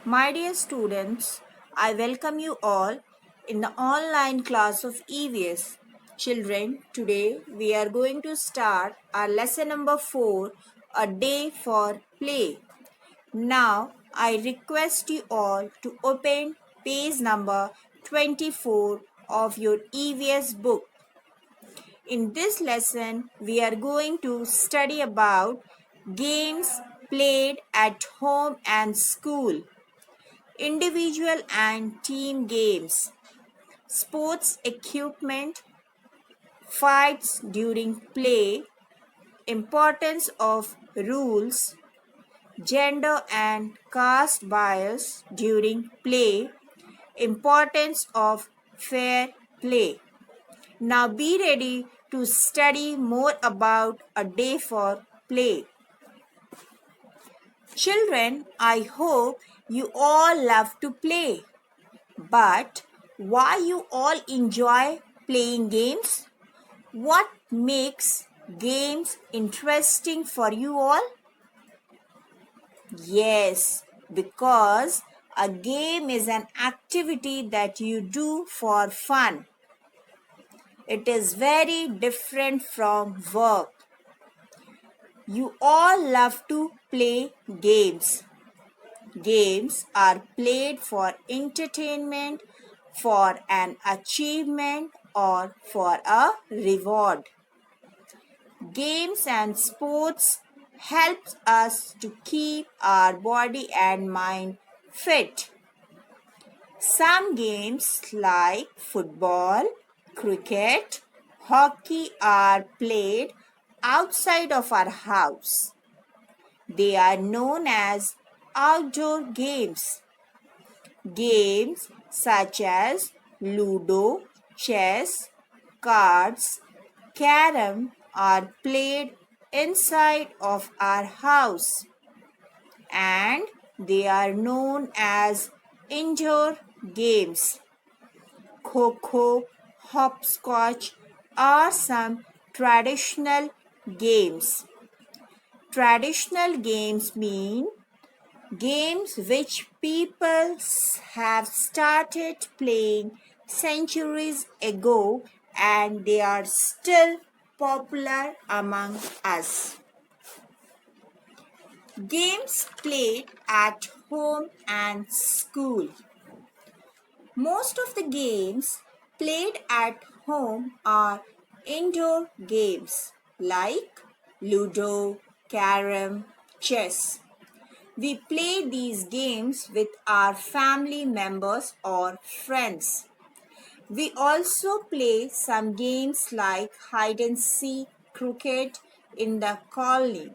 My dear students, I welcome you all in the online class of EVS. Children, today we are going to start our lesson number 4, a day for play. Now, I request you all to open page number 24 of your EVS book. In this lesson, we are going to study about games played at home and school, individual and team games, sports equipment, fights during play, importance of rules, gender and caste bias during play, importance of fair play. Now be ready to study more about a day for play. Children, I hope you all love to play. But why you all enjoy playing games? What makes games interesting for you all? Yes, because a game is an activity that you do for fun. It is very different from work. You all love to play games. Games are played for entertainment, for an achievement, or for a reward. Games and sports help us to keep our body and mind fit. Some games like football, cricket, hockey are played outside of our house. They are known as outdoor games. Games such as Ludo, chess, cards, carom are played inside of our house, and they are known as indoor games. Kho-kho, hopscotch are some traditional games. Traditional games mean games which people have started playing centuries ago and they are still popular among us. Games played at home and school. Most of the games played at home are indoor games like Ludo, carom, chess. We play these games with our family members or friends. We also play some games like hide and seek, cricket in the colony.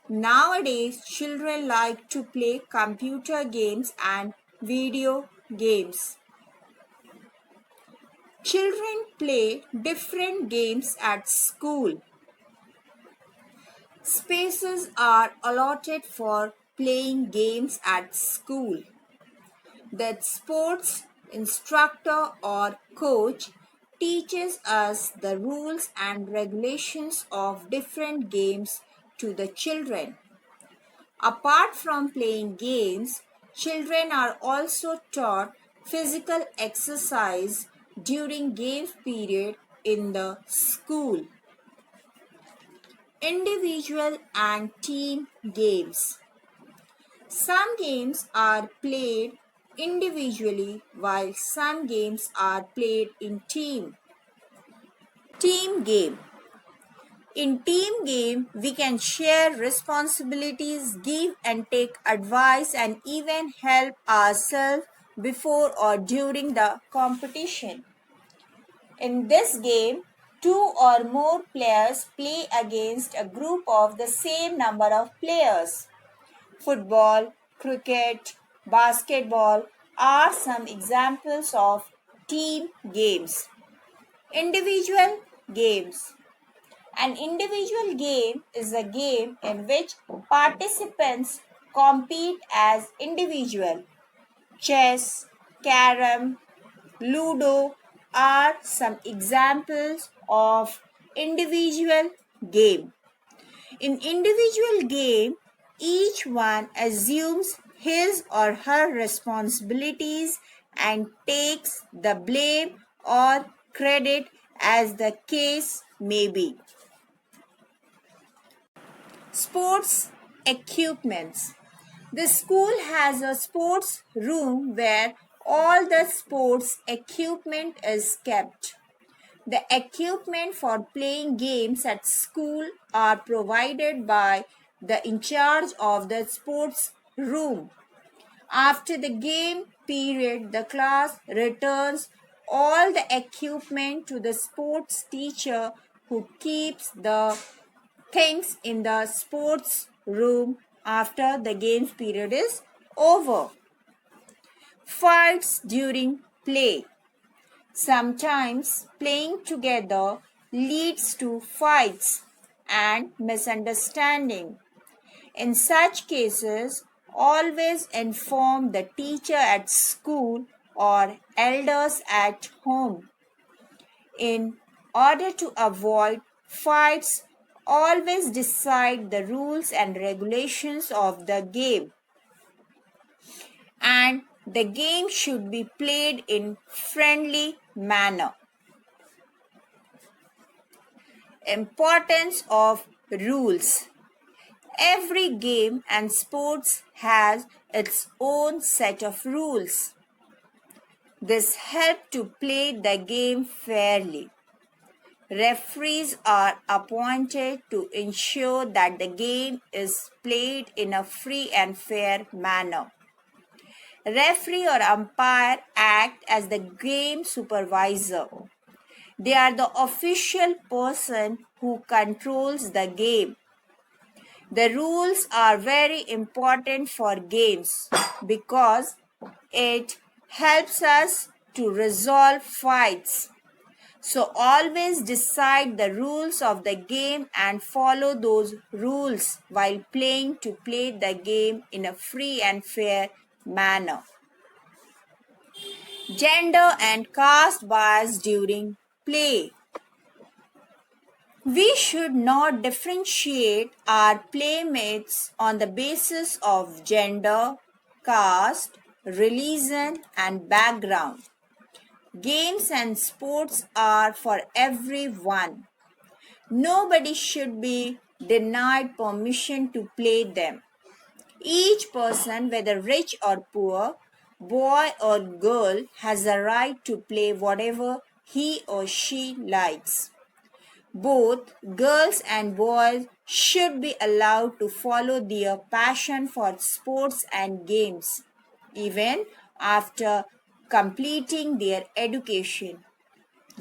Nowadays, children like to play computer games and video games. Children play different games at school. Spaces are allotted for playing games at school. The sports instructor or coach teaches us the rules and regulations of different games to the children. Apart from playing games, children are also taught physical exercise during games period in the school. Individual and team games. Some games are played individually while some games are played in team. Team game. In team game, we can share responsibilities, give and take advice and even help ourselves before or during the competition. In this game, two or more players play against a group of the same number of players. Football, cricket, basketball are some examples of team games. Individual games. An individual game is a game in which participants compete as individual. Chess, carom, Ludo are some examples of individual game. In individual game, each one assumes his or her responsibilities and takes the blame or credit as the case may be. Sports equipments. The school has a sports room where all the sports equipment is kept. The equipment for playing games at school are provided by the in charge of the sports room. After the game period, the class returns all the equipment to the sports teacher who keeps the things in the sports room after the games period is over. Fights during play. Sometimes playing together leads to fights and misunderstanding. In such cases, always inform the teacher at school or elders at home. In order to avoid fights, always decide the rules and regulations of the game. And the game should be played in friendly manner. Importance of rules. Every game and sports has its own set of rules. This helps to play the game fairly. Referees are appointed to ensure that the game is played in a free and fair manner. Referee or umpire act as the game supervisor. They are the official person who controls the game. The rules are very important for games because it helps us to resolve fights. So always decide the rules of the game and follow those rules while playing to play the game in a free and fair manner. Gender and caste bias during play. We should not differentiate our playmates on the basis of gender, caste, religion, and background. Games and sports are for everyone. Nobody should be denied permission to play them. Each person, whether rich or poor, boy or girl, has a right to play whatever he or she likes. Both girls and boys should be allowed to follow their passion for sports and games, even after completing their education.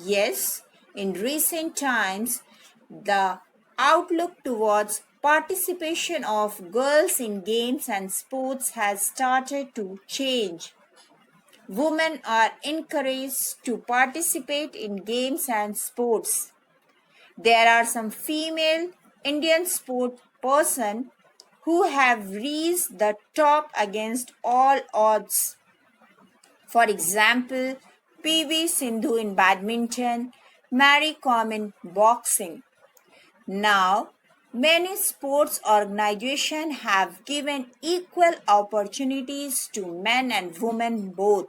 Yes, in recent times, the outlook towards participation of girls in games and sports has started to change. Women are encouraged to participate in games and sports. There are some female Indian sport person who have reached the top against all odds. For example, PV Sindhu in badminton, Mary Kom in boxing. Now, many sports organizations have given equal opportunities to men and women both.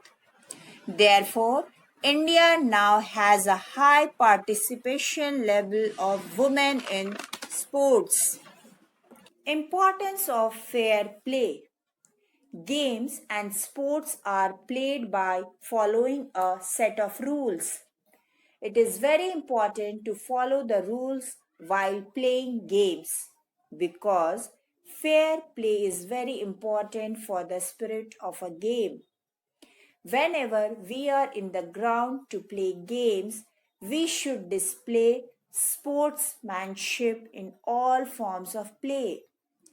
Therefore, India now has a high participation level of women in sports. Importance of fair play. Games and sports are played by following a set of rules. It is very important to follow the rules while playing games because fair play is very important for the spirit of a game. Whenever we are in the ground to play games, we should display sportsmanship in all forms of play.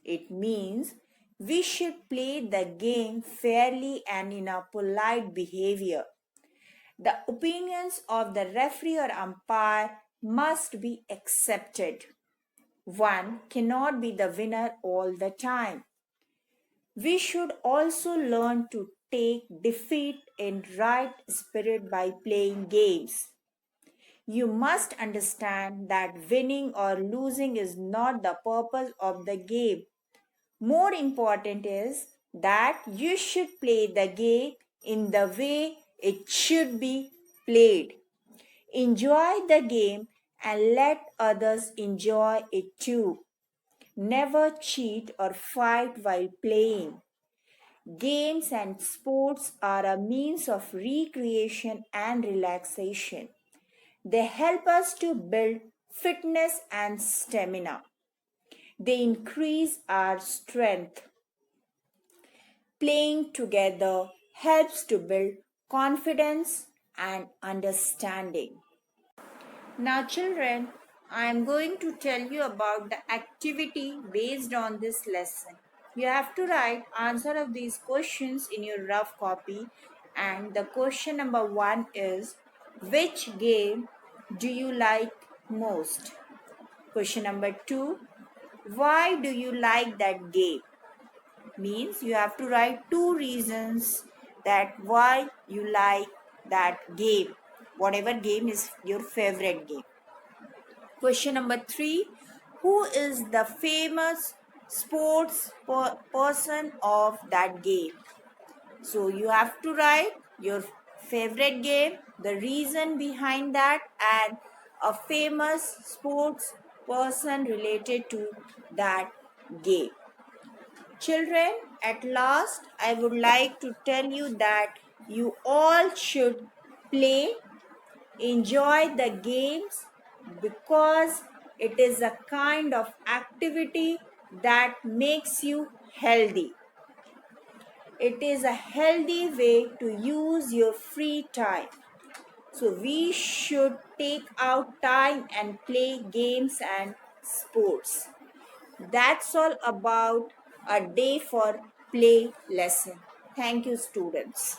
It means we should play the game fairly and in a polite behavior. The opinions of the referee or umpire must be accepted. One cannot be the winner all the time. We should also learn to take defeat in right spirit by playing games. You must understand that winning or losing is not the purpose of the game. More important is that you should play the game in the way it should be played. Enjoy the game and let others enjoy it too. Never cheat or fight while playing. Games and sports are a means of recreation and relaxation. They help us to build fitness and stamina. They increase our strength. Playing together helps to build confidence and understanding. Now, children, I am going to tell you about the activity based on this lesson. You have to write answer of these questions in your rough copy. And the question number 1 is, which game do you like most? Question number 2, why do you like that game? Means you have to write 2 reasons that why you like that game. Whatever game is your favorite game. Question number 3, who is the famous sports person of that game? So you have to write your favorite game, the reason behind that, and a famous sports person related to that game. Children, at last, I would like to tell you that you all should play, enjoy the games, because it is a kind of activity that makes you healthy. It is a healthy way to use your free time. So we should take out time and play games and sports. That's all about a day for play lesson. Thank you, students.